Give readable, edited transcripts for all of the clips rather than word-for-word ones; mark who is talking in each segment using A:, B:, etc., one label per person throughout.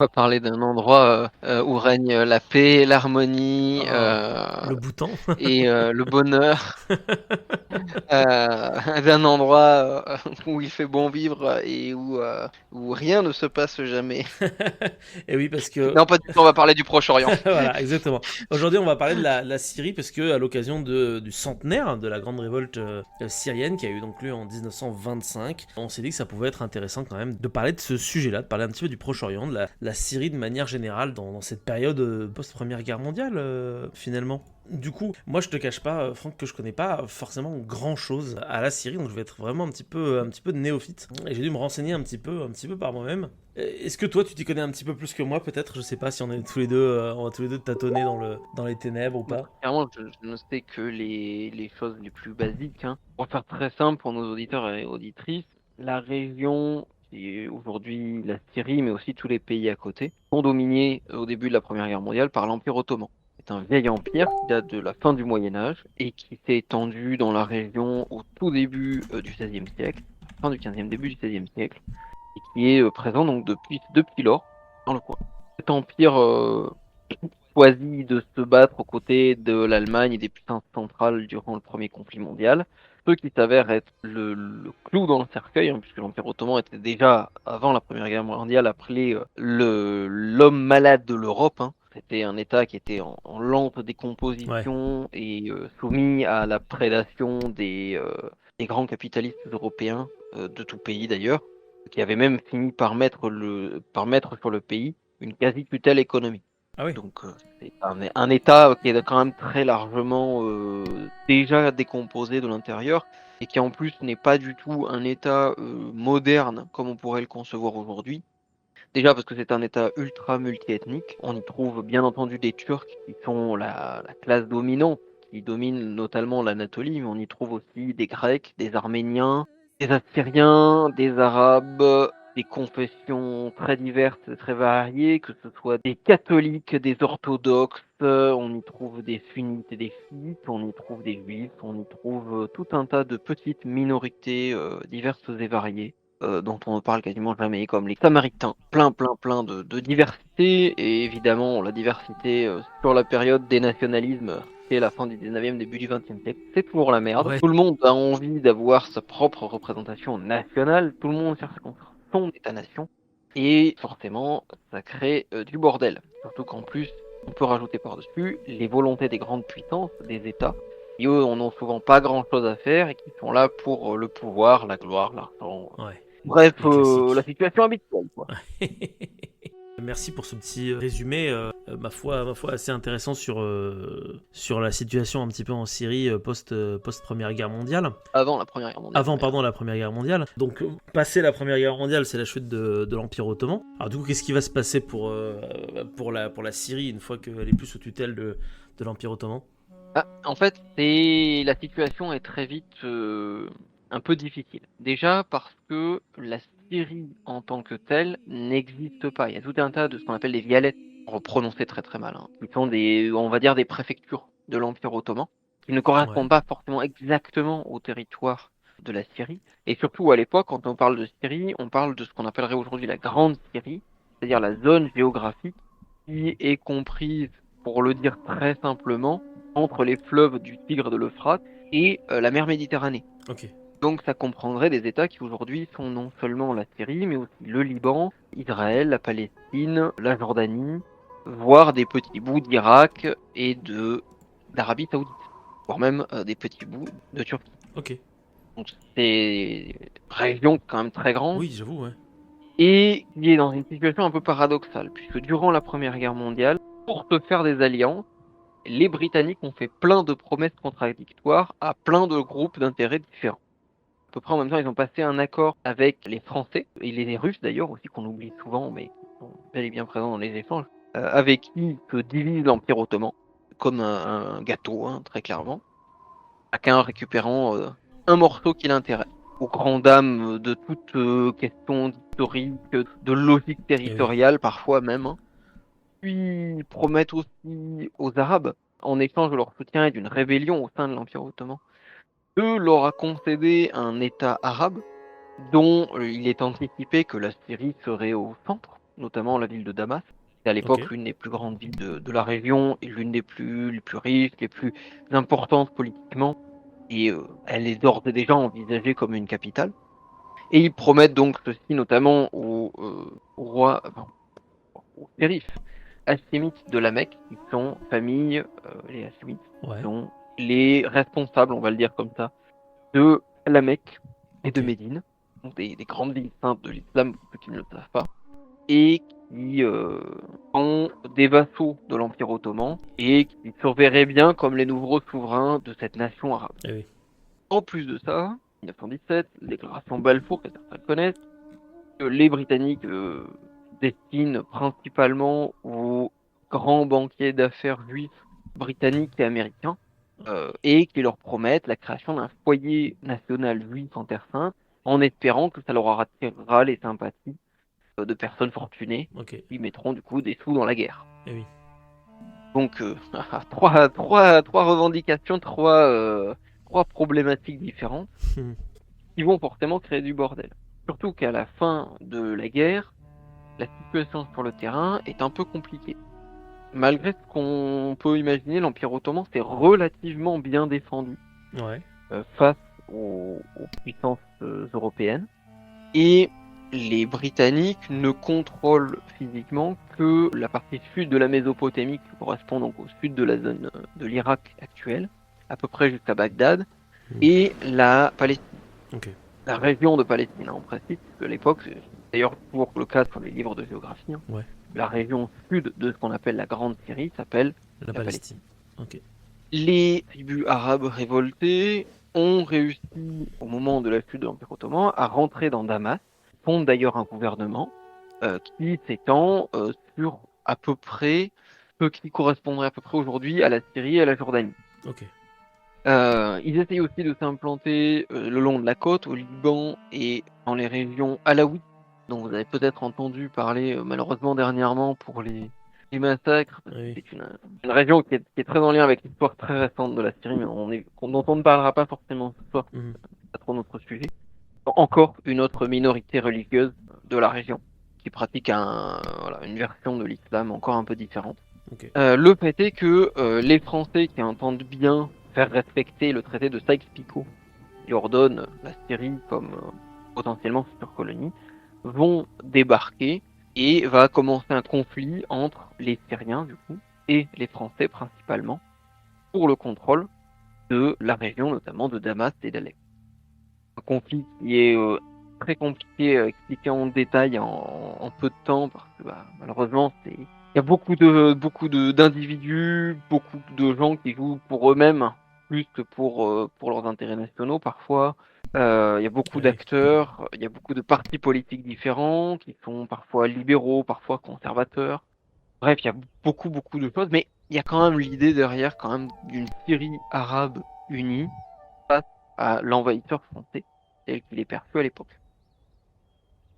A: On va parler d'un endroit, où règne, la paix, l'harmonie,
B: Ah, le Bhoutan.
A: le bonheur, d'un endroit, où il fait bon vivre et où rien ne se passe jamais.
B: Et oui, parce que
A: Non, pas du tout, on va parler du Proche-Orient.
B: voilà, exactement. Aujourd'hui, on va parler de la Syrie parce que à l'occasion du centenaire de la grande révolte syrienne qui a eu donc lieu en 1925, on s'est dit que ça pouvait être intéressant quand même de parler de ce sujet-là, de parler un petit peu du Proche-Orient, de la Syrie de manière générale dans cette période post-première guerre mondiale finalement. Du coup, moi je te cache pas, Franck, que je connais pas forcément grand chose à la Syrie, donc je vais être vraiment un petit peu de néophyte. Et j'ai dû me renseigner un petit peu par moi-même. Est-ce que toi tu t'y connais un petit peu plus que moi peut-être? Je sais pas si on va tous les deux tâtonner dans les ténèbres ou
A: Bah,
B: pas.
A: clairement, je ne sais que les choses les plus basiques, hein. Pour faire très simple pour nos auditeurs et auditrices, la région qui est aujourd'hui la Syrie, mais aussi tous les pays à côté, sont dominés au début de la Première Guerre mondiale par l'Empire ottoman. C'est un vieil empire qui date de la fin du Moyen Âge et qui s'est étendu dans la région au tout début du XVIe siècle, fin du XVe, début du XVIe siècle, et qui est présent donc depuis lors dans le coin. Cet empire choisi de se battre aux côtés de l'Allemagne et des puissances centrales durant le premier conflit mondial, ce qui s'avère être le clou dans le cercueil, hein, puisque l'Empire ottoman était déjà, avant la Première Guerre mondiale, appelé l'homme malade de l'Europe, hein. C'était un État qui était en lente
B: Ouais.
A: décomposition et soumis à la prédation des grands capitalistes européens, de tout pays d'ailleurs, qui avaient même fini par mettre sur le pays une quasi-tutelle économique.
B: Ah oui.
A: Donc, c'est un État qui est quand même très largement déjà décomposé de l'intérieur et qui en plus n'est pas du tout un État moderne comme on pourrait le concevoir aujourd'hui. Déjà parce que c'est un État ultra multiethnique. On y trouve bien entendu des Turcs qui sont la classe dominante, qui domine notamment l'Anatolie, mais on y trouve aussi des Grecs, des Arméniens, des Assyriens, des Arabes, des confessions très diverses, très variées, que ce soit des catholiques, des orthodoxes, on y trouve des sunnites et des chiites, on y trouve des juifs, on y trouve tout un tas de petites minorités diverses et variées dont on ne parle quasiment jamais, comme les Samaritains. Plein de diversité, et évidemment la diversité sur la période des nationalismes, qui est la fin du 19e, début du 20e siècle, c'est toujours la merde.
B: Ouais.
A: Tout le monde a envie d'avoir sa propre représentation nationale, tout le monde cherche à construire son État-nation, et forcément, ça crée du bordel. Surtout qu'en plus, on peut rajouter par-dessus les volontés des grandes puissances, des États, qui eux en ont souvent pas grand-chose à faire et qui sont là pour le pouvoir, la gloire, l'argent.
B: Ouais.
A: Bref,
B: Les
A: la
B: classiques.
A: situation habituelle, quoi.
B: Merci pour ce petit résumé, ma foi assez intéressant sur la situation un petit peu en Syrie post Première Guerre mondiale.
A: Avant la Première Guerre mondiale,
B: Avant,
A: d'ailleurs.
B: pardon, la Première Guerre mondiale. Donc, passé la Première Guerre mondiale, c'est la chute de l'Empire ottoman. Alors, du coup, qu'est-ce qui va se passer pour la Syrie une fois qu'elle est plus sous tutelle de l'Empire ottoman?
A: Ah, en fait, c'est la situation est très vite un peu difficile. Déjà parce que la Syrie en tant que telle n'existe pas. Il y a tout un tas de ce qu'on appelle des vilayets, pour prononcer très très mal, hein, qui sont des, on va dire, des préfectures de l'Empire ottoman, qui ne
B: Ouais.
A: correspondent pas forcément exactement au territoire de la Syrie. Et surtout à l'époque, quand on parle de Syrie, on parle de ce qu'on appellerait aujourd'hui la Grande Syrie, c'est-à-dire la zone géographique qui est comprise, pour le dire très simplement, entre les fleuves du Tigre et de l'Euphrate et la mer Méditerranée.
B: Ok.
A: Donc ça comprendrait des États qui aujourd'hui sont non seulement la Syrie, mais aussi le Liban, Israël, la Palestine, la Jordanie, voire des petits bouts d'Irak et de d'Arabie Saoudite, voire même des petits bouts de Turquie.
B: Ok.
A: Donc c'est une région quand même très grande
B: Oui, j'avoue, ouais.
A: et qui est dans une situation un peu paradoxale, puisque durant la Première Guerre mondiale, pour se faire des alliances, les Britanniques ont fait plein de promesses contradictoires à plein de groupes d'intérêts différents. À peu près en même temps, ils ont passé un accord avec les Français, et les Russes d'ailleurs aussi, qu'on oublie souvent, mais qui sont bel et bien présents dans les échanges, avec qui se divise l'Empire ottoman, comme un gâteau, hein, très clairement, chacun récupérant un morceau qui l'intéresse, aux grandes dames de toute question historique, de logique
B: Et oui.
A: territoriale parfois même, hein. Puis ils promettent aussi aux Arabes, en échange de leur soutien et d'une rébellion au sein de l'Empire ottoman, de leur a concédé un État arabe dont il est anticipé que la Syrie serait au centre, notamment la ville de Damas. C'est à l'époque
B: Ok.
A: l'une des plus grandes villes de la région et l'une des les plus riches, les plus importantes politiquement. Et elle est d'ores et déjà envisagée comme une capitale. Et ils promettent donc ceci notamment au roi, enfin, aux shérifs hachémites de la Mecque, qui sont famille, les hachémites, qui
B: Ouais.
A: sont les responsables, on va le dire comme ça, de la Mecque et de
B: Ok.
A: Médine, donc des grandes villes saintes de l'islam, pour ceux qui ne le savent pas, et qui sont des vassaux de l'Empire ottoman et qui surveilleraient bien comme les nouveaux souverains de cette nation arabe.
B: Eh oui.
A: En plus de ça, 1917, déclaration Balfour, que certains connaissent, que les Britanniques destinent principalement aux grands banquiers d'affaires juifs britanniques et américains, et qui leur promettent la création d'un foyer national juif en Terre Sainte, en espérant que ça leur attirera les sympathies de personnes fortunées
B: Ok.
A: qui mettront du coup des sous dans la guerre.
B: Eh oui.
A: Donc trois revendications, trois problématiques différentes qui vont forcément créer du bordel. Surtout qu'à la fin de la guerre, la situation sur le terrain est un peu compliquée. Malgré ce qu'on peut imaginer, l'Empire ottoman s'est relativement bien défendu
B: Ouais.
A: face aux puissances européennes. Et les Britanniques ne contrôlent physiquement que la partie sud de la Mésopotamie, qui correspond donc au sud de la zone de l'Irak actuel, à peu près jusqu'à Bagdad, et la Palestine.
B: Ok.
A: La région de Palestine, hein, on précise, parce qu'à l'époque, c'est d'ailleurs toujours le cas sur les livres de géographie, hein,
B: Ouais.
A: la région sud de ce qu'on appelle la Grande Syrie s'appelle
B: La
A: la
B: Palestine.
A: Palestine.
B: Ok.
A: Les tribus arabes révoltées ont réussi, au moment de la chute de l'Empire ottoman, à rentrer dans Damas, fondent d'ailleurs un gouvernement qui s'étend sur à peu près ce qui correspondrait à peu près aujourd'hui à la Syrie et à la Jordanie.
B: Ok.
A: Ils essayent aussi de s'implanter le long de la côte, au Liban et dans les régions alaouites, dont vous avez peut-être entendu parler malheureusement dernièrement pour les massacres.
B: Oui.
A: C'est une région qui est très en lien avec l'histoire très récente de la Syrie, mais dont on ne parlera pas forcément ce soir,
B: Mhm.
A: c'est pas trop notre sujet. Encore une autre minorité religieuse de la région, qui pratique une version de l'islam encore un peu différente.
B: Ok.
A: Le fait est que les Français qui entendent bien faire respecter le traité de Sykes-Picot, qui ordonne la Syrie comme potentiellement future colonie, vont débarquer et va commencer un conflit entre les Syriens du coup et les Français principalement pour le contrôle de la région, notamment de Damas et d'Alep. Un conflit qui est très compliqué à expliquer en détail en peu de temps parce que malheureusement il y a beaucoup d'individus, beaucoup de gens qui jouent pour eux-mêmes plus que pour leurs intérêts nationaux parfois. Il y a beaucoup
B: Oui.
A: d'acteurs, il y a beaucoup de partis politiques différents qui sont parfois libéraux, parfois conservateurs. Bref, il y a beaucoup de choses, mais il y a quand même l'idée derrière quand même d'une Syrie arabe unie face à l'envahisseur français tel qu'il est perçu à l'époque.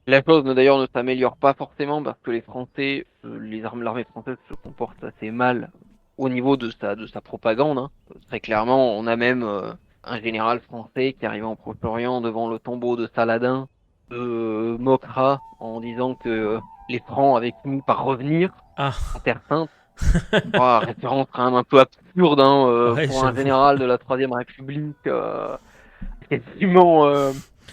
A: La chose d'ailleurs ne s'améliore pas forcément parce que les Français, l'armée française se comporte assez mal au niveau de sa propagande, hein. Très clairement, on a même un général français qui arrive en Proche-Orient devant le tombeau de Saladin, moquera en disant que les Francs avaient fini par revenir
B: Ah.
A: en Terre Sainte. Référence quand même un peu absurde hein,
B: Ouais,
A: pour un
B: j'avoue.
A: général de la Troisième République, quasiment,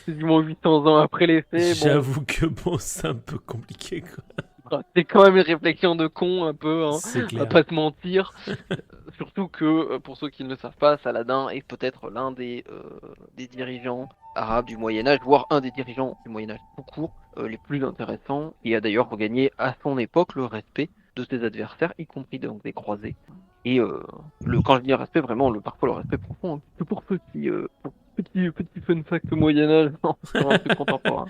A: quasiment 800 ans après les faits. Bon,
B: J'avoue que bon, c'est un peu compliqué, quoi.
A: c'est quand même une réflexion de con un peu, hein,
B: C'est
A: on va
B: clair.
A: pas se mentir. Surtout que, pour ceux qui ne le savent pas, Saladin est peut-être l'un des dirigeants arabes du Moyen-Âge, voire un des dirigeants du Moyen-Âge tout court, les plus intéressants, et a d'ailleurs regagné à son époque le respect de ses adversaires, y compris donc des croisés. Et quand je dis respect, vraiment, parfois le respect profond, hein, que pour ceux qui, petit fun fact Moyen-Âge, sur un truc contemporain.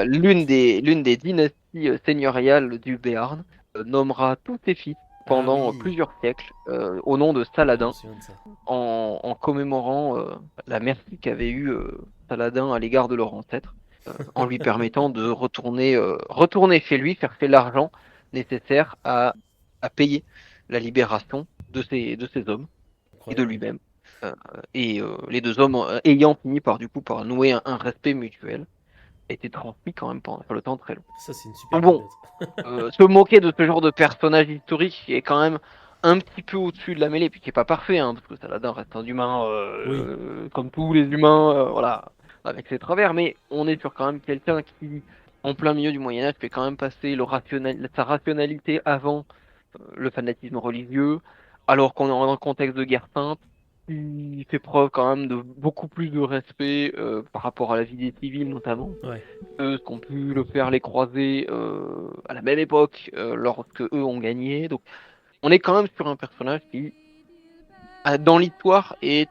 A: L'une des dynasties seigneuriales du Béarn nommera tous ses fils
B: Ah
A: pendant
B: oui.
A: plusieurs siècles au nom de
B: Je me
A: Saladin,
B: souviens de ça.
A: en commémorant la merci qu'avait eue Saladin à l'égard de leur ancêtre, en lui permettant de retourner chez lui, chercher l'argent nécessaire à payer la libération de ces hommes et de
B: Incroyable.
A: lui-même. Les deux hommes ayant fini par du coup par nouer un respect mutuel. été transmis quand même pendant le temps très long.
B: Ça, c'est une super
A: Donc bon,
B: anecdote.
A: se moquer de ce genre de personnage historique qui est quand même un petit peu au-dessus de la mêlée, puis qui est pas parfait, hein, parce que Saladin reste un humain,
B: Oui.
A: comme tous les humains, voilà, avec ses travers, mais on est sur quand même quelqu'un qui, en plein milieu du Moyen-Âge, fait quand même passer sa rationalité avant le fanatisme religieux, alors qu'on est dans un contexte de guerre sainte, qui fait preuve quand même de beaucoup plus de respect par rapport à la vie des civils notamment,
B: Ouais.
A: ce qu'ont pu le faire les croisés à la même époque lorsque eux ont gagné. Donc on est quand même sur un personnage qui, dans l'histoire, est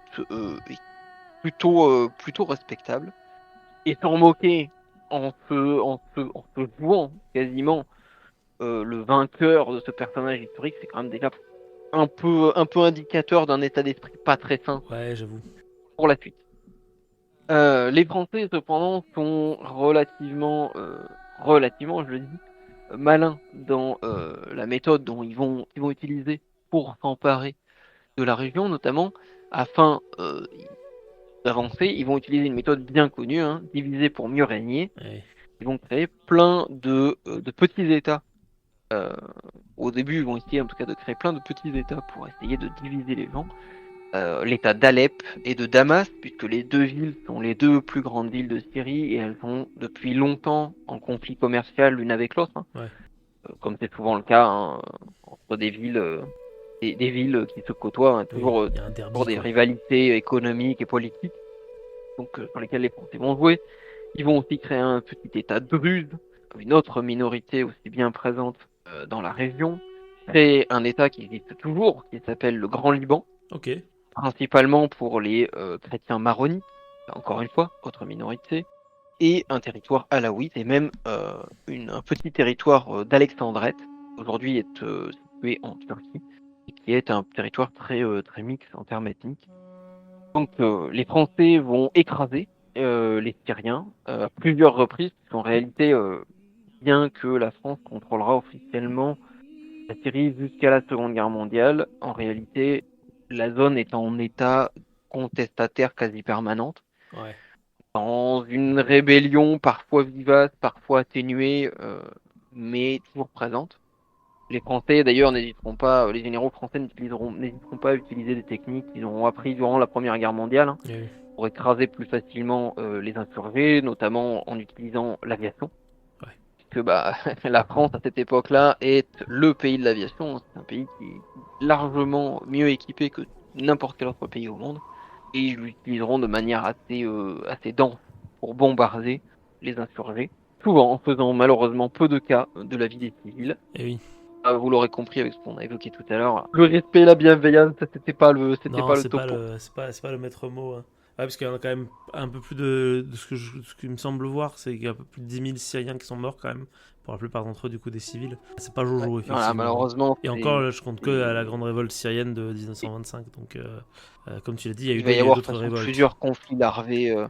A: plutôt respectable. Et s'en moquer en se jouant quasiment le vainqueur de ce personnage historique, c'est quand même déjà un peu indicateur d'un état d'esprit pas très sain
B: Ouais, j'avoue.
A: pour la suite. Les Français, cependant, sont relativement, je le dis, malins dans la méthode dont ils vont utiliser pour s'emparer de la région, notamment afin d'avancer. Ils vont utiliser une méthode bien connue, hein, diviser pour mieux régner.
B: Ouais.
A: Ils vont créer plein de petits États. Euh, Au début, ils vont essayer en tout cas de créer plein de petits États pour essayer de diviser les gens. L'État d'Alep et de Damas, puisque les deux villes sont les deux plus grandes villes de Syrie et elles sont depuis longtemps en conflit commercial l'une avec l'autre, hein.
B: Ouais.
A: Comme c'est souvent le cas, hein, entre des villes, des villes qui se côtoient, hein,
B: Oui,
A: toujours,
B: il y a un derby,
A: toujours des
B: quoi.
A: rivalités économiques et politiques, donc sur lesquelles les Français vont jouer. Ils vont aussi créer un petit État de Druze, une autre minorité aussi bien présente dans la région. Créer un État qui existe toujours, qui s'appelle le Grand Liban,
B: Ok.
A: principalement pour les chrétiens maronites, encore une fois, autre minorité, et un territoire alawite, et même un petit territoire d'Alexandrette, aujourd'hui est situé en Turquie, et qui est un territoire très mixte en termes ethniques. Donc les Français vont écraser les Syriens à plusieurs reprises, puisqu'en réalité, bien que la France contrôlera officiellement la Syrie jusqu'à la Seconde Guerre mondiale, en réalité, la zone est en état contestataire quasi permanente,
B: Ouais.
A: dans une rébellion parfois vivace, parfois atténuée, mais toujours présente. Les Français, d'ailleurs, n'hésiteront pas, les généraux français n'hésiteront pas à utiliser des techniques qu'ils auront appris durant la Première Guerre mondiale, hein,
B: Oui.
A: pour écraser plus facilement les insurgés, notamment en utilisant l'aviation.
B: Ouais.
A: Que bah, la France à cette époque-là est le pays de l'aviation. C'est un pays qui est largement mieux équipé que n'importe quel autre pays au monde. Et ils l'utiliseront de manière assez dense pour bombarder les insurgés. Souvent en faisant malheureusement peu de cas de la vie des civils.
B: Et oui.
A: Vous l'aurez compris avec ce qu'on a évoqué tout à l'heure. Le respect et la bienveillance, c'était
B: Non,
A: pas le
B: c'est pas
A: topo.
B: le maître mot, hein. Ouais, parce qu'il y en a quand même un peu plus de ce qui me semble voir, c'est qu'il y a un peu plus de 10 000 Syriens qui sont morts quand même. Pour la plupart d'entre eux, du coup, des civils. C'est pas
A: Ouais.
B: Jojo,
A: Voilà,
B: effectivement, hein.
A: malheureusement,
B: Et encore, là, je compte que à la grande révolte syrienne de
A: et
B: 1925. Donc, comme tu l'as dit, il y a eu
A: il va y
B: il y a eu
A: avoir de toute
B: d'autres
A: façon
B: révoltes.
A: plusieurs conflits larvés.
B: Ouais.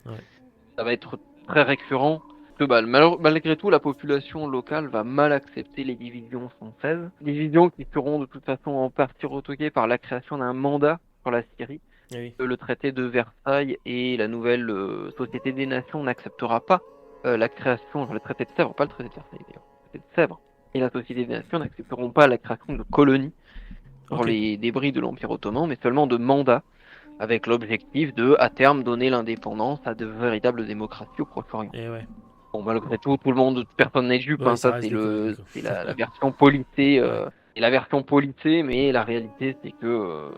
A: Ça va être très récurrent. Que, bah, malgré tout, la population locale va mal accepter les divisions françaises. Divisions qui seront de toute façon en partie retoquées par la création d'un mandat sur la Syrie.
B: Et oui.
A: Le traité de Versailles et la nouvelle Société des Nations n'acceptera pas la création, enfin, le traité de Sèvres, pas le traité de Versailles d'ailleurs, le traité de Sèvres et la Société des Nations n'accepteront pas la création de colonies sur
B: Ok.
A: les débris de l'Empire ottoman, mais seulement de mandats, avec l'objectif de, à terme, donner l'indépendance à de véritables démocraties au Proche-Orient.
B: Et ouais.
A: Bon, malgré tout, tout le monde, personne n'est dupe,
B: Oui,
A: hein,
B: ça
A: ça
B: reste
A: c'est
B: des colonies,
A: le,
B: quoi.
A: c'est la version polissée,
B: Ouais.
A: et la version polissée, mais la réalité c'est que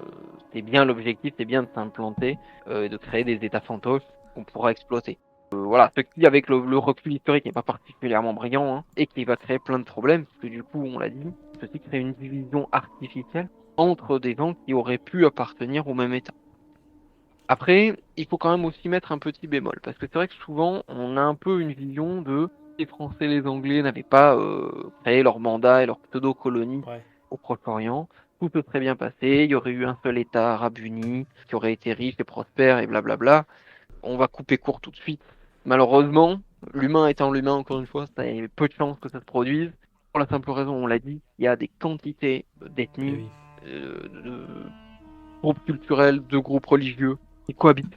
A: c'est bien l'objectif, c'est bien de s'implanter et de créer des états fantoches qu'on pourra exploiter. Voilà, ce qui avec le recul historique n'est pas particulièrement brillant, hein, et qui va créer plein de problèmes, parce que du coup, on l'a dit, ceci crée une division artificielle entre des gens qui auraient pu appartenir au même état. Après, il faut quand même aussi mettre un petit bémol, parce que c'est vrai que souvent, on a un peu une vision de les Français et les Anglais n'avaient pas créé leur mandat et leur pseudo-colonie
B: Ouais.
A: au Proche-Orient, tout se serait bien passé, il y aurait eu un seul État arabe uni qui aurait été riche et prospère et blablabla. On va couper court tout de suite. Malheureusement, l'humain étant l'humain, encore une fois, ça a peu de chances que ça se produise. Pour la simple raison, on l'a dit, il y a des quantités
B: Et
A: d'ethnies,
B: oui.
A: de groupes culturels, de groupes religieux, qui cohabitent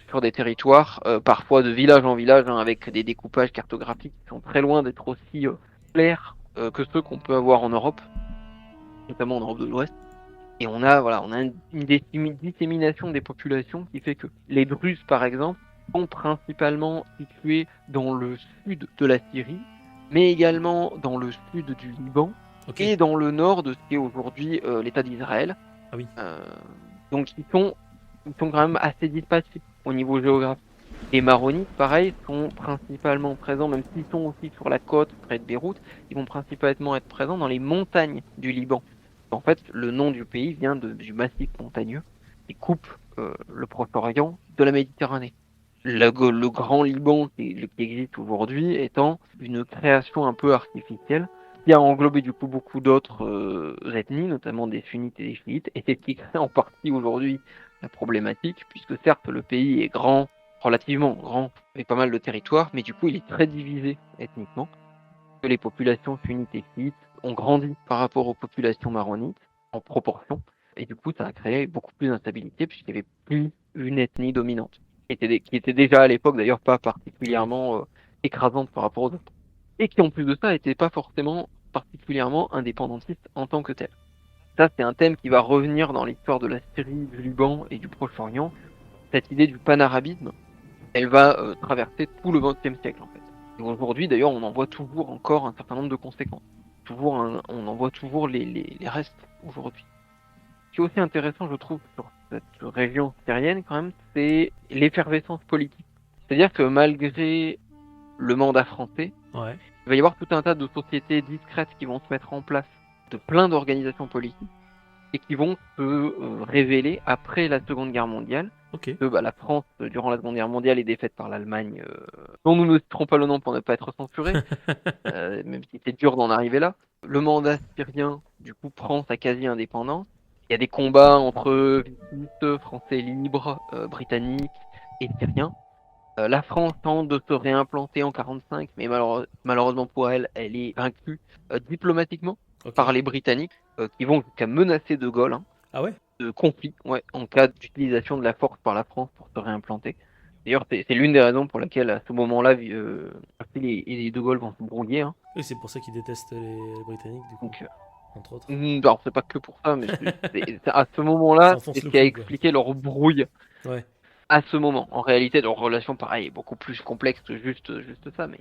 A: sur des territoires, parfois de village en village, hein, avec des découpages cartographiques qui sont très loin d'être aussi clairs que ceux qu'on peut avoir en Europe, notamment en Europe de l'Ouest. Et on a une dissémination des populations qui fait que les Druzes, par exemple, sont principalement situés dans le sud de la Syrie, mais également dans le sud du Liban
B: Ok.
A: et dans le nord de ce qui est aujourd'hui l'État d'Israël.
B: Ah oui.
A: Donc ils sont quand même assez dispatchés au niveau géographique. Les Maronites, pareil, sont principalement présents, même s'ils sont aussi sur la côte près de Beyrouth, ils vont principalement être présents dans les montagnes du Liban. En fait, le nom du pays vient du massif montagneux qui coupe le Proche-Orient de la Méditerranée. Le grand Liban qui existe aujourd'hui étant une création un peu artificielle qui a englobé du coup beaucoup d'autres ethnies, notamment des sunnites et des chiites, et c'est ce qui crée en partie aujourd'hui la problématique, puisque certes le pays est grand, relativement grand, avec pas mal de territoires, mais du coup il est très divisé ethniquement, que les populations sunnites et chiites ont grandi par rapport aux populations maronites en proportion, et du coup ça a créé beaucoup plus d'instabilité puisqu'il n'y avait plus une ethnie dominante, qui était déjà à l'époque d'ailleurs pas
B: Oui.
A: particulièrement écrasante par rapport aux autres, et qui en plus de ça n'était pas forcément particulièrement indépendantiste en tant que tel. Ça c'est un thème qui va revenir dans l'histoire de la Syrie, du Liban et du Proche-Orient. Cette idée du panarabisme, elle va traverser tout le XXe siècle en fait. Et aujourd'hui d'ailleurs on en voit toujours encore un certain nombre de conséquences. On en voit toujours les restes aujourd'hui. Ce qui est aussi intéressant je trouve sur cette région syrienne quand même, c'est l'effervescence politique. C'est-à-dire que malgré le mandat français,
B: Ouais.
A: il va y avoir tout un tas de sociétés discrètes qui vont se mettre en place, de plein d'organisations politiques, et qui vont se révéler après la Seconde Guerre mondiale.
B: Ok.
A: La France, durant la Seconde Guerre mondiale, est défaite par l'Allemagne, dont nous ne citerons pas le nom pour ne pas être censuré, même si c'est dur d'en arriver là. Le mandat syrien, du coup, prend sa quasi-indépendance. Il y a des combats entre vichistes, Français libres, Britanniques et Syriens. La France tente de se réimplanter en 1945, mais malheureusement pour elle, elle est vaincue diplomatiquement
B: Ok.
A: par les Britanniques, qui vont jusqu'à menacer De Gaulle, hein,
B: Ah ouais.
A: de conflit, ouais, en cas d'utilisation de la force par la France pour se réimplanter. D'ailleurs, c'est l'une des raisons pour laquelle, à ce moment-là, les De Gaulle vont se brouiller, hein.
B: Oui, c'est pour ça qu'ils détestent les Britanniques, du coup,
A: Donc,
B: entre autres.
A: alors, c'est pas que pour ça, mais à ce
B: Ça
A: moment-là, c'est
B: enfonce
A: ce
B: le
A: qui a
B: clou, quoi.
A: expliqué leur brouille
B: Ouais.
A: à ce moment. En réalité, leur relation, pareil, est beaucoup plus complexe que juste ça, mais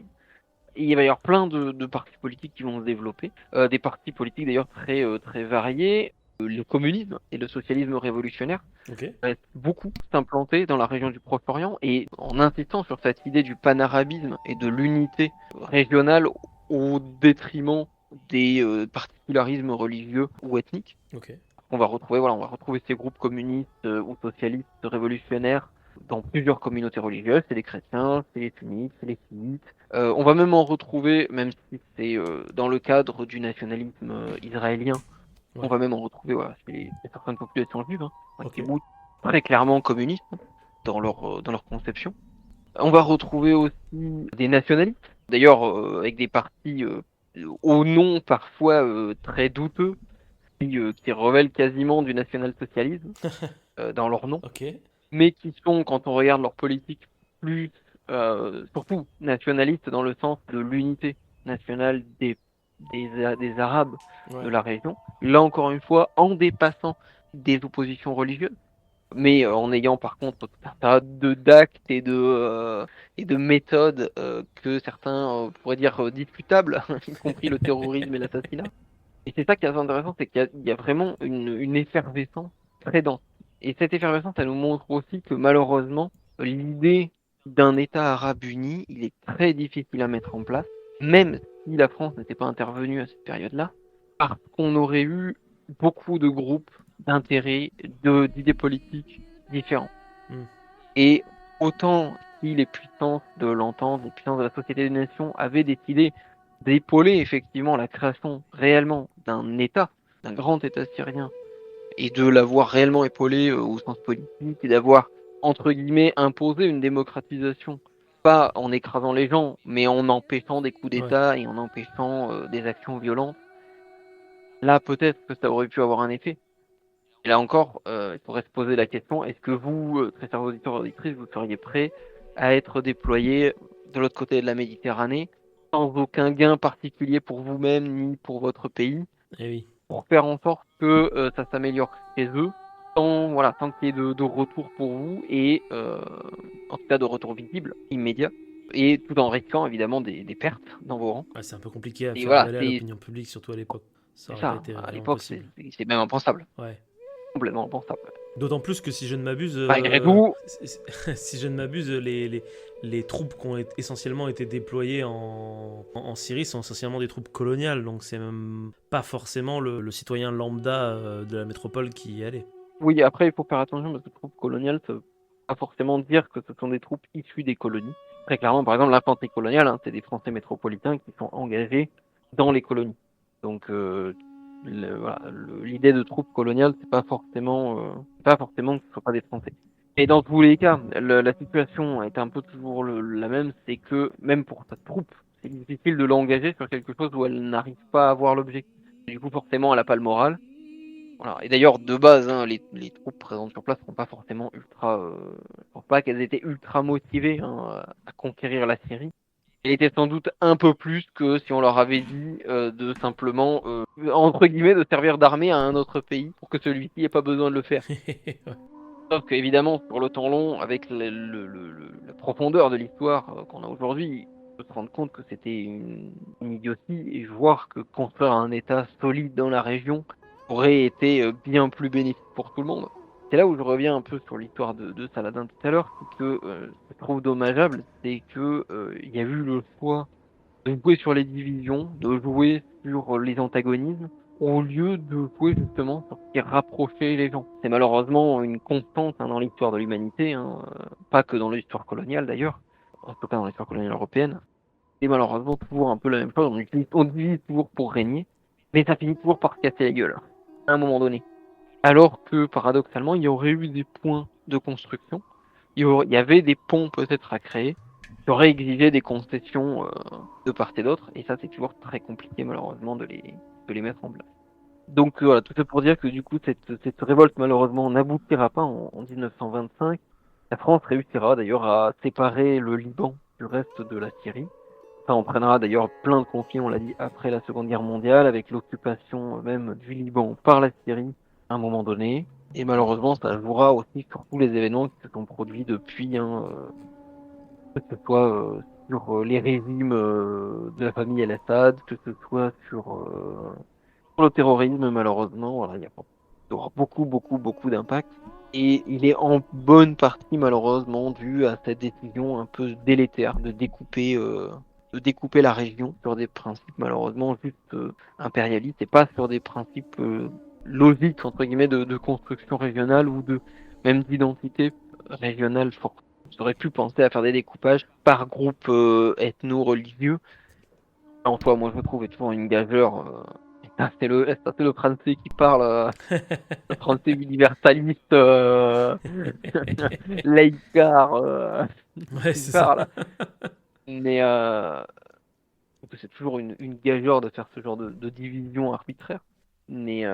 A: il va y avoir plein de partis politiques qui vont se développer, des partis politiques d'ailleurs très variés. Le communisme et le socialisme révolutionnaire
B: Ok.
A: va beaucoup s'implanter dans la région du Proche-Orient, et en insistant sur cette idée du panarabisme et de l'unité régionale au détriment des particularismes religieux ou ethniques.
B: Ok.
A: On va retrouver ces groupes communistes ou socialistes révolutionnaires dans plusieurs communautés religieuses. C'est les chrétiens, c'est les sunnites, c'est les chiites. On va même en retrouver, même si c'est dans le cadre du nationalisme israélien, on
B: Ouais.
A: va même en retrouver chez certaines populations juives, hein, un
B: Ok.
A: kibboutz très clairement communiste dans leur conception. On va retrouver aussi des nationalistes, d'ailleurs avec des partis au nom parfois très douteux, qui révèlent quasiment du national-socialisme dans leur nom,
B: Ok.
A: mais qui sont, quand on regarde leur politique, plus surtout nationalistes dans le sens de l'unité nationale des Arabes de
B: Ouais.
A: la région. Là encore une fois, en dépassant des oppositions religieuses, mais en ayant par contre tout un tas d'actes et de méthodes que certains pourraient dire discutables, y compris le terrorisme et l'assassinat. Et c'est ça qui est assez intéressant, c'est qu'il y a vraiment une effervescence très dense. Et cette effervescence, elle nous montre aussi que malheureusement, l'idée d'un État arabe uni, il est très difficile à mettre en place, même si la France n'était pas intervenue à cette période-là, parce qu'on aurait eu beaucoup de groupes d'intérêts, d'idées politiques différents.
B: Hmm.
A: Et autant si les puissances de l'entente, les puissances de la Société des Nations avaient décidé d'épauler effectivement la création réellement d'un État, d'un grand État syrien, et de l'avoir réellement épaulé au sens politique, et d'avoir, entre guillemets, imposé une démocratisation, pas en écrasant les gens, mais en empêchant des coups
B: Ouais.
A: d'État et en empêchant des actions violentes, là peut-être que ça aurait pu avoir un effet. Et là encore, il faudrait se poser la question, est-ce que vous, très chers auditeurs et auditrices, vous seriez prêts à être déployés de l'autre côté de la Méditerranée, sans aucun gain particulier pour vous-même ni pour votre pays,
B: Eh oui.
A: pour faire en sorte que ça s'améliore chez eux, sans qu'il y ait de retour pour vous, et en tout cas de retour visible, immédiat, et tout en risquant évidemment des pertes dans vos rangs.
B: Ouais, c'est un peu compliqué à
A: Et
B: faire
A: voilà,
B: avaler à
A: c'est
B: l'opinion publique, surtout à l'époque. Ça
A: c'est
B: aurait pas
A: ça.
B: été
A: À
B: vraiment
A: l'époque, c'est
B: possible.
A: c'est même impensable.
B: Ouais.
A: Complètement impensable.
B: D'autant plus que si je ne m'abuse,
A: Malgré tout,
B: si je ne m'abuse, les troupes qui ont essentiellement été déployées en Syrie sont essentiellement des troupes coloniales, donc c'est même pas forcément le citoyen lambda de la métropole qui y allait.
A: oui, après, il faut faire attention parce que troupes coloniales, ça veut pas forcément dire que ce sont des troupes issues des colonies. Très clairement, par exemple, l'infanterie coloniale, c'est des Français métropolitains qui sont engagés dans les colonies. Donc, voilà, l'idée de troupes coloniales, c'est pas forcément que ce ne soit pas des Français. Et dans tous les cas, la situation est un peu toujours la même, c'est que même pour cette troupe, c'est difficile de l'engager sur quelque chose où elle n'arrive pas à voir l'objectif. Du coup, forcément, elle n'a pas le moral. Voilà. Et d'ailleurs, de base, les troupes présentes sur place ne sont pas forcément ultra. Je pense pas qu'elles étaient ultra motivées à conquérir la Syrie. Elles étaient sans doute un peu plus que si on leur avait dit de simplement, entre guillemets, de servir d'armée à un autre pays pour que celui-ci ait pas besoin de le faire. Sauf qu'évidemment, sur le temps long, avec la profondeur de l'histoire qu'on a aujourd'hui, on peut se rendre compte que c'était une idiotie et voir que construire un État solide dans la région aurait été bien plus bénéfique pour tout le monde. C'est là où je reviens un peu sur l'histoire de Saladin tout à l'heure, c'est que ce que je trouve dommageable, c'est que il y a eu le choix de jouer sur les divisions, de jouer sur les antagonismes, au lieu de jouer justement sur ce qui rapprochait les gens. C'est malheureusement une constante dans l'histoire de l'humanité, pas que dans l'histoire coloniale d'ailleurs, en tout cas dans l'histoire coloniale européenne. C'est malheureusement toujours un peu la même chose, on divise toujours pour régner, mais ça finit toujours par se casser la gueule, à un moment donné. Alors que paradoxalement, il y aurait eu des points de construction, il y avait des ponts peut-être à créer, qui auraient exigé des concessions de part et d'autre, et ça c'est toujours très compliqué malheureusement de les mettre en place. Donc voilà, tout ça pour dire que du coup cette révolte malheureusement n'aboutira pas en 1925. La France réussira d'ailleurs à séparer le Liban du reste de la Syrie. Ça entraînera d'ailleurs plein de conflits, on l'a dit, après la Seconde Guerre mondiale, avec l'occupation même du Liban par la Syrie à un moment donné. Et malheureusement, ça jouera aussi sur tous les événements qui se sont produits depuis, que ce soit sur les régimes de la famille El-Assad, que ce soit sur le terrorisme, malheureusement. Voilà, il y aura beaucoup, beaucoup, beaucoup d'impact. Et il est en bonne partie, malheureusement, dû à cette décision un peu délétère de découper la région sur des principes, malheureusement, juste impérialistes et pas sur des principes logiques, entre guillemets, de construction régionale ou même d'identité régionale forte. J'aurais pu penser à faire des découpages par groupe ethno-religieux. En soi, moi, je trouve toujours une gageure. C'est le français qui parle, le français universaliste, laïcard,
B: Ouais,
A: qui
B: c'est ça.
A: parle. Mais c'est toujours une gageure de faire ce genre de division arbitraire. Mais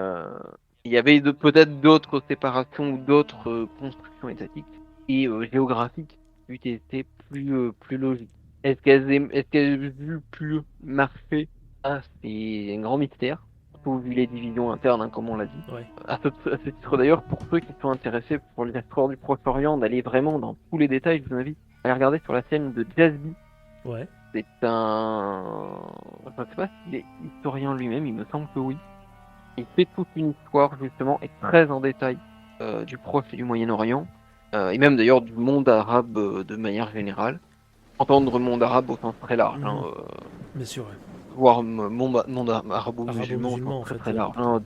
A: il y avait peut-être d'autres séparations ou d'autres constructions étatiques et géographiques qui eût été plus logiques. Est-ce qu'elles aient pu marcher? Ah, c'est un grand mystère, surtout vu les divisions internes, comme on l'a dit.
B: Ouais.
A: À ce titre d'ailleurs, pour ceux qui sont intéressés pour l'histoire du Proche-Orient, d'aller vraiment dans tous les détails, je vous invite à aller regarder sur la chaîne de Jazzy.
B: Ouais.
A: C'est un... Je ne sais pas s'il est historien lui-même, il me semble que oui. Il fait toute une histoire justement et très en détail du Proche et du Moyen-Orient, et même d'ailleurs du monde arabe de manière générale. Entendre monde arabe au sens très large,
B: Mhm. Bien sûr, ouais.
A: voire monde arabo-musulman au sens
B: Arabo-musulman, en
A: très
B: fait.
A: très large,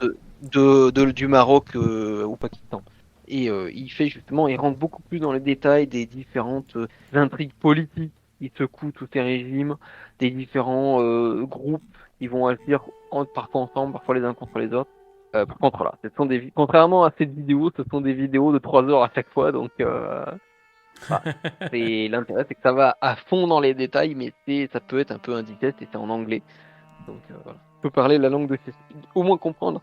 A: du Maroc au Pakistan. Et il fait justement, il rentre beaucoup plus dans les détails des différentes intrigues politiques qui secouent tous ces régimes, des différents groupes qui vont agir parfois ensemble, parfois les uns contre les autres. Par contre, là, contrairement à cette vidéo, ce sont des vidéos de 3 heures à chaque fois, donc voilà. L'intérêt, c'est que ça va à fond dans les détails, mais ça peut être un peu indigeste et c'est en anglais. Donc voilà. On peut parler la langue de Shakespeare, au moins comprendre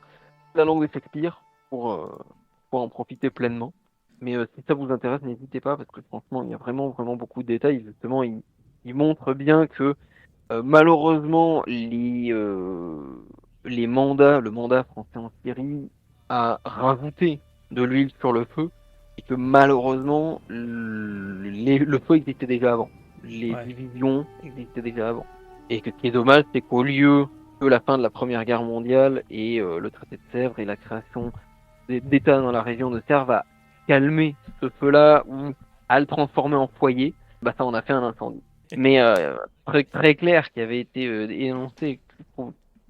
A: la langue de Shakespeare pour pouvoir en profiter pleinement. Mais si ça vous intéresse, n'hésitez pas, parce que franchement, il y a vraiment, vraiment beaucoup de détails. Justement, il montre bien que malheureusement, le mandat français en Syrie a rajouté de l'huile sur le feu et que malheureusement, le feu existait déjà avant. Les
B: Ouais.
A: divisions existaient déjà avant. Et que ce qui est dommage, c'est qu'au lieu de la fin de la Première Guerre mondiale et le traité de Sèvres et la création d'États dans la région de servent à calmer ce feu-là ou à le transformer en foyer, bah ça on a fait un incendie. Mais très, très clair qui avait été énoncé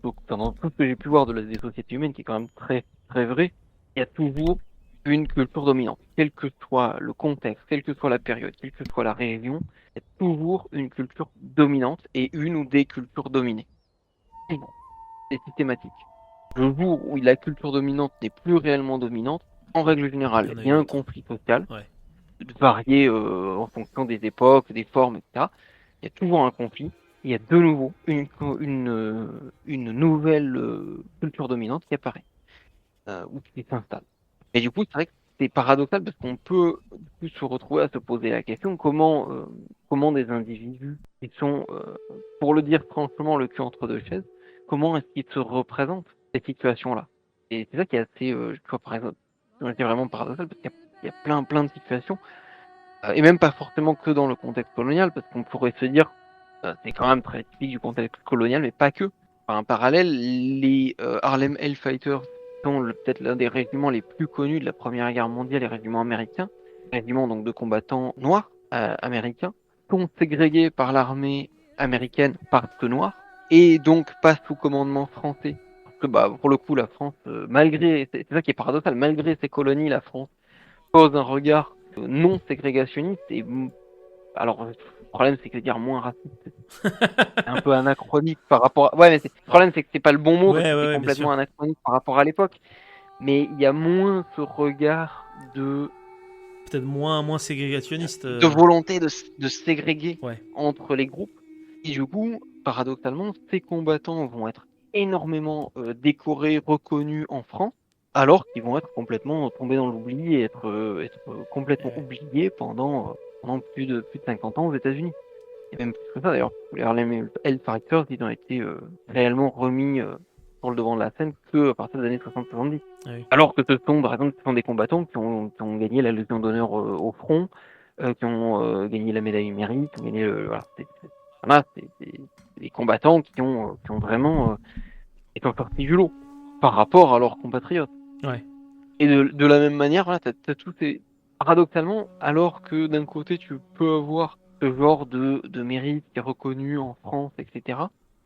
A: donc, dans tout ce que j'ai pu voir des sociétés humaines, qui est quand même très, très vrai, il y a toujours une culture dominante. Quel que soit le contexte, quelle que soit la période, quelle que soit la région, il y a toujours une culture dominante et une ou des cultures dominées. C'est systématique. Le jour où la culture dominante n'est plus réellement dominante, en règle générale, il y a un conflit social,
B: Ouais.
A: varié en fonction des époques, des formes, etc. Il y a toujours un conflit. Il y a de nouveau une nouvelle culture dominante qui apparaît ou qui s'installe. Et du coup, c'est vrai que c'est paradoxal parce qu'on peut du coup, se retrouver à se poser la question comment des individus qui sont, pour le dire franchement, le cul entre deux chaises, comment est-ce qu'ils se représentent ces situations-là. Et c'est ça qui est assez, je vois par exemple, c'est vraiment paradoxal parce qu'il y a plein de situations et même pas forcément que dans le contexte colonial, parce qu'on pourrait se dire, c'est quand même très typique du contexte colonial, mais pas que. Enfin, en parallèle, les Harlem Hellfighters sont peut-être l'un des régiments les plus connus de la Première Guerre mondiale, les régiments américains, régiments donc de combattants noirs américains, sont ségrégés par l'armée américaine parce que noirs, et donc pas sous commandement français. Parce que bah, pour le coup, la France, c'est ça qui est paradoxal, malgré ses colonies, la France pose un regard non ségrégationniste et alors le problème c'est que dire moins raciste c'est un peu anachronique par rapport à... ouais mais le problème c'est que c'est pas le bon mot parce
B: Ouais,
A: que c'est
B: ouais, bien sûr.
A: complètement anachronique par rapport à l'époque, mais il y a moins ce regard
B: Peut-être moins ségrégationniste.
A: de volonté de ségréguer
B: Ouais.
A: entre les groupes et du coup paradoxalement ces combattants vont être énormément décorés, reconnus en France alors qu'ils vont être complètement tombés dans l'oubli et être complètement
B: Ouais.
A: oubliés pendant plus de 50 ans aux États-Unis. Et même plus que ça d'ailleurs, les Harlem Hellfighters, ils ont été réellement remis sur le devant de la scène que à partir des années 60-70.
B: Ouais.
A: Alors que ce sont, par exemple, ce sont des combattants qui ont gagné la Légion d'honneur au front, qui ont gagné la médaille du mérite, qui ont gagné voilà, c'est des combattants qui ont vraiment été sortis du lot par rapport à leurs compatriotes.
B: Ouais.
A: Et de la même manière, voilà, t'as tout ces... Paradoxalement, alors que d'un côté, tu peux avoir ce genre de mérite qui est reconnu en France, etc.,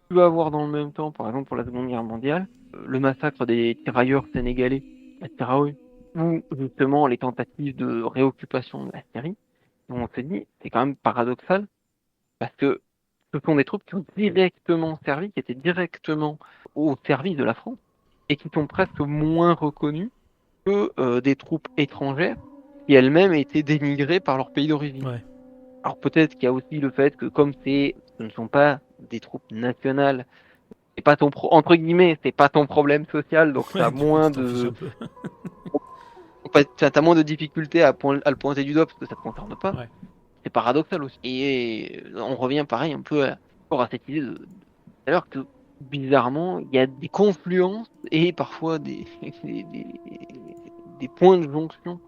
A: tu vas avoir dans le même temps, par exemple pour la Seconde Guerre mondiale, le massacre des tirailleurs sénégalais à Tiraoui, ou justement les tentatives de réoccupation de la Syrie. Et on se dit, c'est quand même paradoxal, parce que ce sont des troupes qui ont directement servi, qui étaient directement au service de la France, et qui sont presque moins reconnues que des troupes étrangères qui elles-mêmes étaient dénigrées par leur pays d'origine.
B: Ouais.
A: Alors peut-être qu'il y a aussi le fait que comme ce ne sont pas des troupes nationales, c'est pas entre guillemets, c'est pas ton problème social, donc
B: Ouais, du coup, tu t'en fiches un peu.
A: t'as moins de difficultés à le pointer du doigt parce que ça te concerne pas.
B: Ouais.
A: C'est paradoxal aussi. Et on revient pareil un peu à cette idée d'ailleurs que bizarrement, il y a des confluences et parfois des points de jonction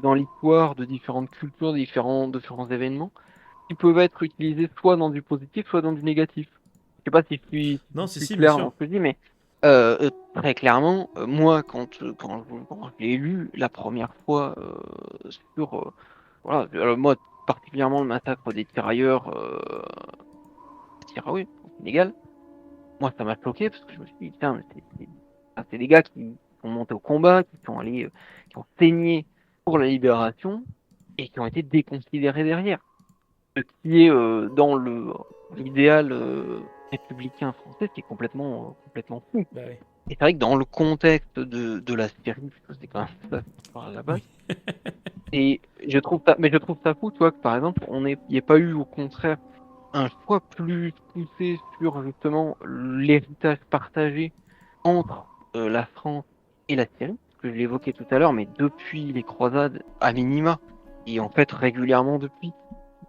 A: dans l'histoire de différentes cultures, différents événements, qui peuvent être utilisés soit dans du positif, soit dans du négatif. Je sais pas si
B: Non,
A: je suis
B: si, bien
A: clair dans
B: sûr.
A: ce que je dis, mais très clairement, moi, quand je l'ai lu la première fois sur... voilà, alors moi, particulièrement le massacre des tirailleurs Tiraoui, au Sénégal, moi, ça m'a choqué parce que je me suis dit, putain, mais c'est des gars qui sont montés au combat, qui sont allés, qui ont saigné pour la libération et qui ont été déconsidérés derrière. Ce qui est dans l'idéal républicain français, c'est complètement fou.
B: Bah ouais.
A: Et c'est vrai que dans le contexte de la Syrie, puisque c'est quand même ça à la base,
B: Oui.
A: et je trouve ça fou, tu vois, que par exemple, il n'y ait pas eu au contraire un choix plus poussé sur justement l'héritage partagé entre la France et la Syrie. que je l'évoquais tout à l'heure, mais depuis les croisades, à minima, et en fait régulièrement depuis,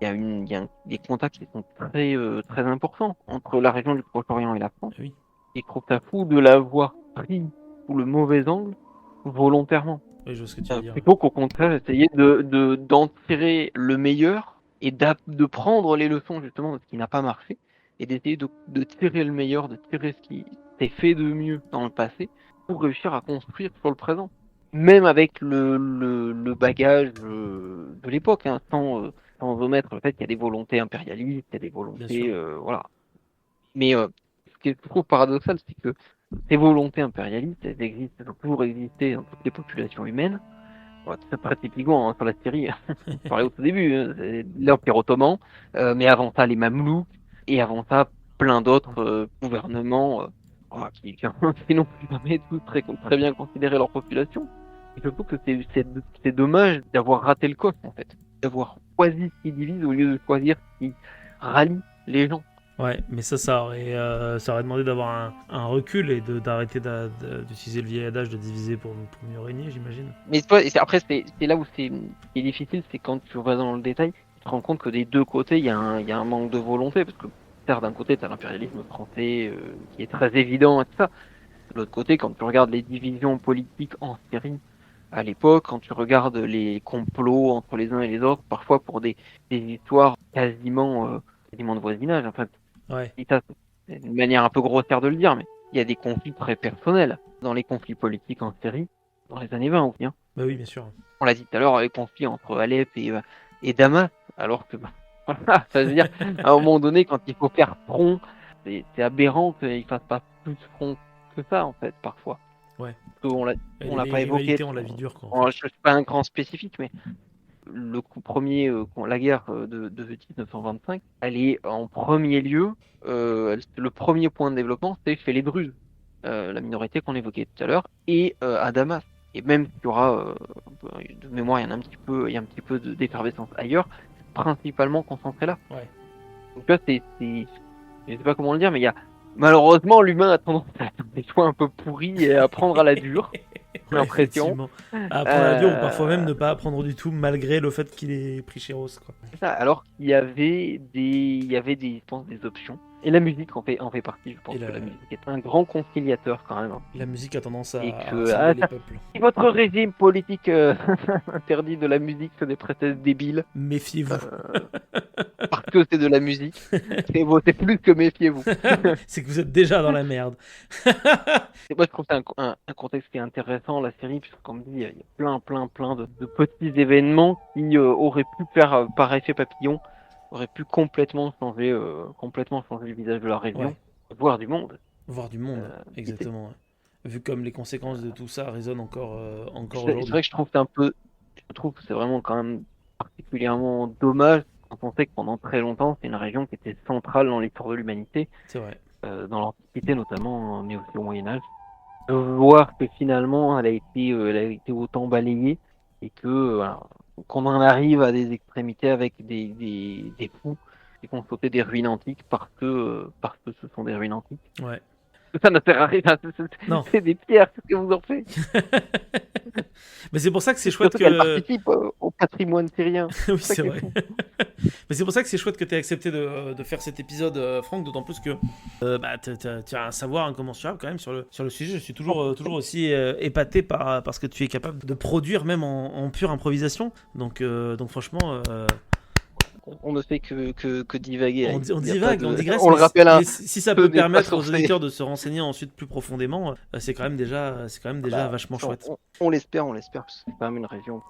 A: il y a des contacts qui sont très importants entre la région du Proche-Orient et la France.
B: Oui.
A: Et je trouve ça fou de l'avoir pris sous le mauvais angle volontairement.
B: Oui, je vois ce que tu veux dire.
A: Plutôt qu'au contraire essayer d'en tirer le meilleur et de prendre les leçons justement de ce qui n'a pas marché et d'essayer de tirer le meilleur, de tirer ce qui s'est fait de mieux dans le passé pour réussir à construire sur le présent. Même avec le bagage de l'époque, hein, sans omettre le fait qu'il y a des volontés impérialistes, il y a des
B: Bien
A: volontés,
B: sûr.
A: voilà. Mais ce qui est trop paradoxal, c'est que ces volontés impérialistes, elles existent, elles ont toujours existé dans toutes les populations humaines. Ouais, très typiquement hein, sur la Syrie, on parlait au tout début, hein, c'est l'Empire ottoman, mais avant ça les Mamelouks, et avant ça plein d'autres gouvernements voilà, qui n'ont plus jamais tous très bien considéré leur population. Et je trouve que c'est dommage d'avoir raté le coche en fait, d'avoir choisi ce qui divise au lieu de choisir ce qui rallie les gens.
B: Ouais, mais ça aurait demandé d'avoir un recul et d'arrêter d'utiliser le vieil adage de diviser pour mieux régner, j'imagine.
A: Mais toi, après, c'est là où c'est difficile, c'est quand tu vas dans le détail, tu te rends compte que des deux côtés, il y a un manque de volonté, parce que certes, d'un côté, tu as l'impérialisme français qui est très évident et tout ça. De l'autre côté, quand tu regardes les divisions politiques en Syrie à l'époque, quand tu regardes les complots entre les uns et les autres, parfois pour des histoires quasiment de voisinage, en fait.
B: Ouais.
A: Et ça, c'est une manière un peu grossière de le dire, mais il y a des conflits très personnels dans les conflits politiques en Syrie dans les années 20 aussi. Hein.
B: Bah oui, bien sûr.
A: On l'a dit tout à l'heure, les conflits entre Alep et Damas, alors que voilà, ça veut dire à un moment donné, quand il faut faire front, c'est aberrant qu'il ne fasse pas plus front que ça en fait parfois.
B: Ouais.
A: On l'a pas évoqué.
B: On la vie dure quoi.
A: Je suis pas un grand spécifique, mais le coup premier, la guerre de 1925, elle est en premier lieu, le premier point de développement, c'est chez les Druzes, la minorité qu'on évoquait tout à l'heure, et à Damas. Et même s'il y aura, de mémoire, il y a un petit peu d'effervescence ailleurs, principalement concentré là.
B: Ouais.
A: Donc là, je sais pas comment le dire, mais malheureusement, l'humain a tendance à faire des choix un peu pourris et à prendre à la dure.
B: Ouais,
A: l'impression.
B: À apprendre à la dure ou parfois même ne pas apprendre du tout malgré le fait qu'il ait pris chez Rose quoi.
A: C'est ça, alors qu'il y avait je pense, des options. Et la musique en fait partie, je pense que la musique est un grand conciliateur quand même.
B: La musique a tendance à
A: rassembler
B: les peuples.
A: Si votre régime politique interdit de la musique, ce n'est prétexte débile.
B: Méfiez-vous.
A: Parce que c'est de la musique. C'est plus que méfiez-vous.
B: C'est que vous êtes déjà dans la merde.
A: Et moi, je trouve que c'est un contexte qui est intéressant, la série, puisque comme dit, il y a plein de petits événements qui auraient pu faire, par effet papillon, auraient pu complètement changer le visage de la région, voire du monde.
B: Voir du monde, exactement. Ouais. Vu comme les conséquences de tout ça résonnent encore aujourd'hui.
A: C'est vrai que je trouve que c'est vraiment quand même particulièrement dommage quand on sait que pendant très longtemps, c'est une région qui était centrale dans l'histoire de l'humanité.
B: C'est vrai.
A: Dans l'Antiquité notamment, mais aussi au Moyen-Âge. De voir que finalement, elle a été autant balayée et qu'on en arrive à des extrémités avec des fous qui font sauter des ruines antiques parce que ce sont des ruines antiques.
B: Ouais.
A: Ça ne sert à rien, c'est des pierres, qu'est-ce que vous en faites?
B: Mais c'est pour ça que c'est chouette que...
A: Elle participe au patrimoine syrien.
B: Oui, c'est vrai. Mais c'est pour ça que c'est chouette que tu aies accepté de faire cet épisode, Franck, d'autant plus que tu as un savoir incommensurable quand même sur le sujet. Je suis toujours aussi épaté par ce que tu es capable de produire, même en pure improvisation. Donc franchement...
A: On ne fait que divaguer.
B: On divague, on digresse.
A: On le rappelle
B: mais si ça peut permettre aux auditeurs de se renseigner ensuite plus profondément, c'est quand même déjà vachement chouette.
A: On l'espère, parce que c'est quand même une région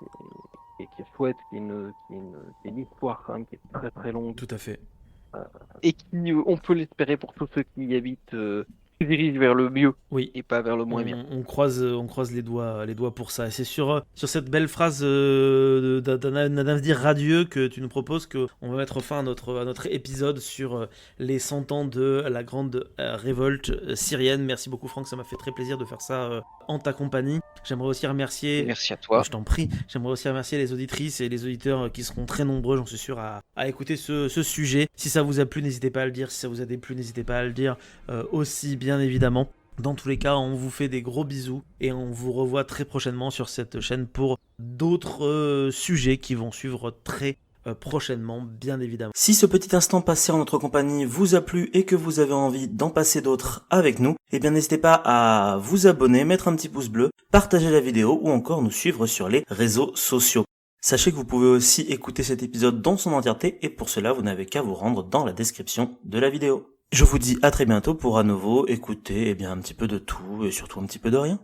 A: qui est chouette, qui est une histoire quand même qui est très très longue.
B: Tout à fait.
A: Et qui, on peut l'espérer pour tous ceux qui y habitent, qui dirigent vers le mieux,
B: oui,
A: et pas vers le moins bien.
B: On croise les doigts pour ça. Et c'est sur cette belle phrase d'un avenir radieux que tu nous proposes qu'on va mettre fin à notre épisode sur les 100 ans de la grande révolte syrienne. Merci beaucoup Franck, ça m'a fait très plaisir de faire ça en ta compagnie. J'aimerais aussi remercier...
A: Merci à toi.
B: Je t'en prie. J'aimerais aussi remercier les auditrices et les auditeurs qui seront très nombreux, j'en suis sûr, à écouter ce sujet. Si ça vous a plu, n'hésitez pas à le dire. Si ça vous a déplu, n'hésitez pas à le dire aussi, bien évidemment. Dans tous les cas, on vous fait des gros bisous et on vous revoit très prochainement sur cette chaîne pour d'autres sujets qui vont suivre très prochainement, bien évidemment.
C: Si ce petit instant passé en notre compagnie vous a plu et que vous avez envie d'en passer d'autres avec nous, eh bien n'hésitez pas à vous abonner, mettre un petit pouce bleu, partager la vidéo ou encore nous suivre sur les réseaux sociaux. Sachez que vous pouvez aussi écouter cet épisode dans son entièreté et pour cela vous n'avez qu'à vous rendre dans la description de la vidéo. Je vous dis à très bientôt pour à nouveau écouter un petit peu de tout et surtout un petit peu de rien.